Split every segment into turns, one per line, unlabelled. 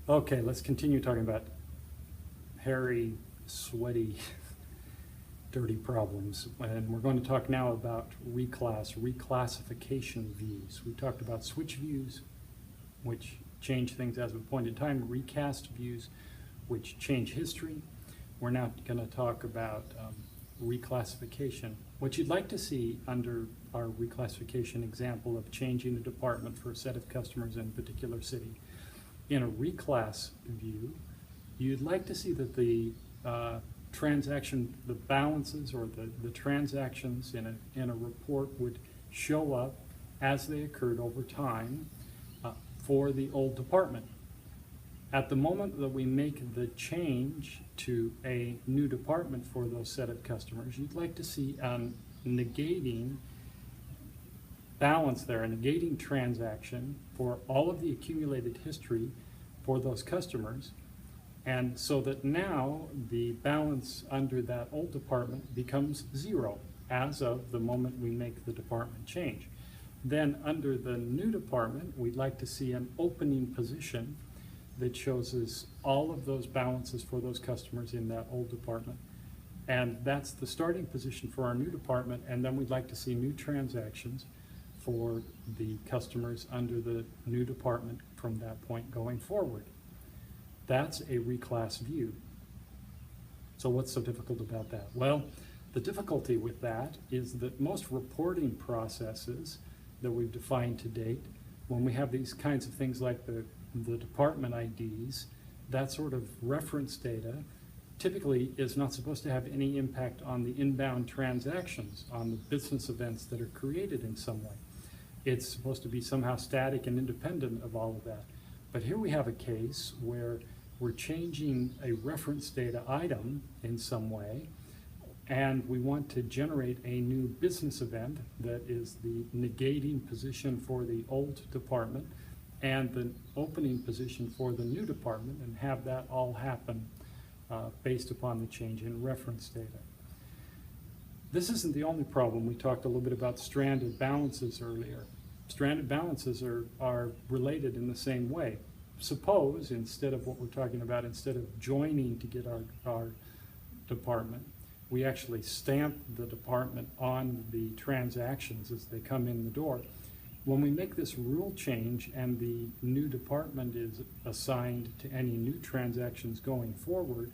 Okay, let's continue talking about hairy, sweaty, dirty problems. And we're going to talk now about reclassification views. We talked about switch views, which change things as a point in time, recast views, which change history. We're now going to talk about reclassification. What you'd like to see under our reclassification example of changing a department for a set of customers in a particular city. In a reclass view, you'd like to see that the transaction, the balances or the transactions in a report would show up as they occurred over time for the old department. At the moment that we make the change to a new department for those set of customers, you'd like to see negating balance there, a negating transaction for all of the accumulated history for those customers, and so that now the balance under that old department becomes zero as of the moment we make the department change. Then under the new department, we'd like to see an opening position that shows us all of those balances for those customers in that old department. And that's the starting position for our new department, and then we'd like to see new transactions for the customers under the new department from that point going forward. That's a reclass view. So what's so difficult about that? Well, the difficulty with that is that most reporting processes that we've defined to date, when we have these kinds of things like the department IDs, that sort of reference data typically is not supposed to have any impact on the inbound transactions, on the business events that are created in some way. It's supposed to be somehow static and independent of all of that. But here we have a case where we're changing a reference data item in some way, and we want to generate a new business event that is the negating position for the old department and the opening position for the new department, and have that all happen based upon the change in reference data. This isn't the only problem. We talked a little bit about stranded balances earlier. Stranded balances are related in the same way. Suppose instead of what we're talking about, instead of joining to get our department, we actually stamp the department on the transactions as they come in the door. When we make this rule change and the new department is assigned to any new transactions going forward,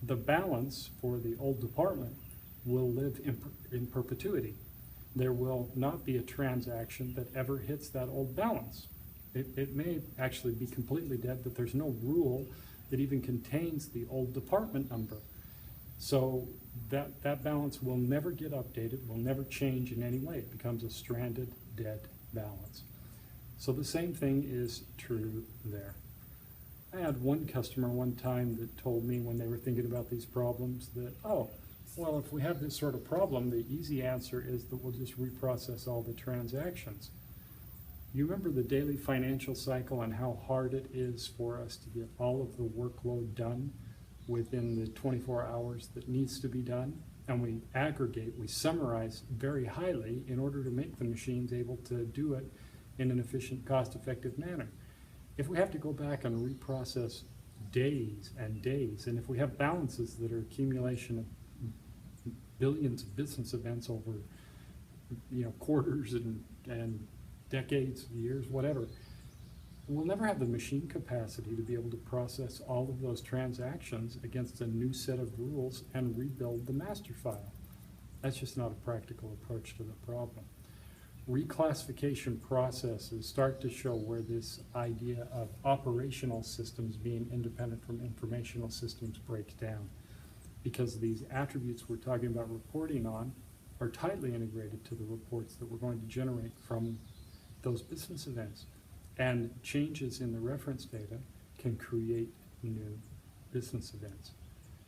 the balance for the old department will live in perpetuity. There will not be a transaction that ever hits that old balance. It may actually be completely dead, but there's no rule that even contains the old department number. So that balance will never get updated, will never change in any way. It becomes a stranded, dead balance. So the same thing is true there. I had one customer one time that told me when they were thinking about these problems that, oh, well, if we have this sort of problem, the easy answer is that we'll just reprocess all the transactions. You remember the daily financial cycle and how hard it is for us to get all of the workload done within the 24 hours that needs to be done? And we aggregate, we summarize very highly in order to make the machines able to do it in an efficient, cost-effective manner. If we have to go back and reprocess days and days, and if we have balances that are accumulation of billions of business events over quarters and decades, years, whatever, we'll never have the machine capacity to be able to process all of those transactions against a new set of rules and rebuild the master file. That's just not a practical approach to the problem. Reclassification processes start to show where this idea of operational systems being independent from informational systems breaks down, because these attributes we're talking about reporting on are tightly integrated to the reports that we're going to generate from those business events. And changes in the reference data can create new business events.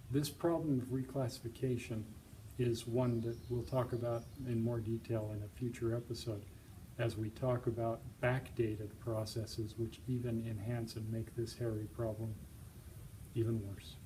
This problem of reclassification is one that we'll talk about in more detail in a future episode as we talk about backdated processes, which even enhance and make this hairy problem even worse.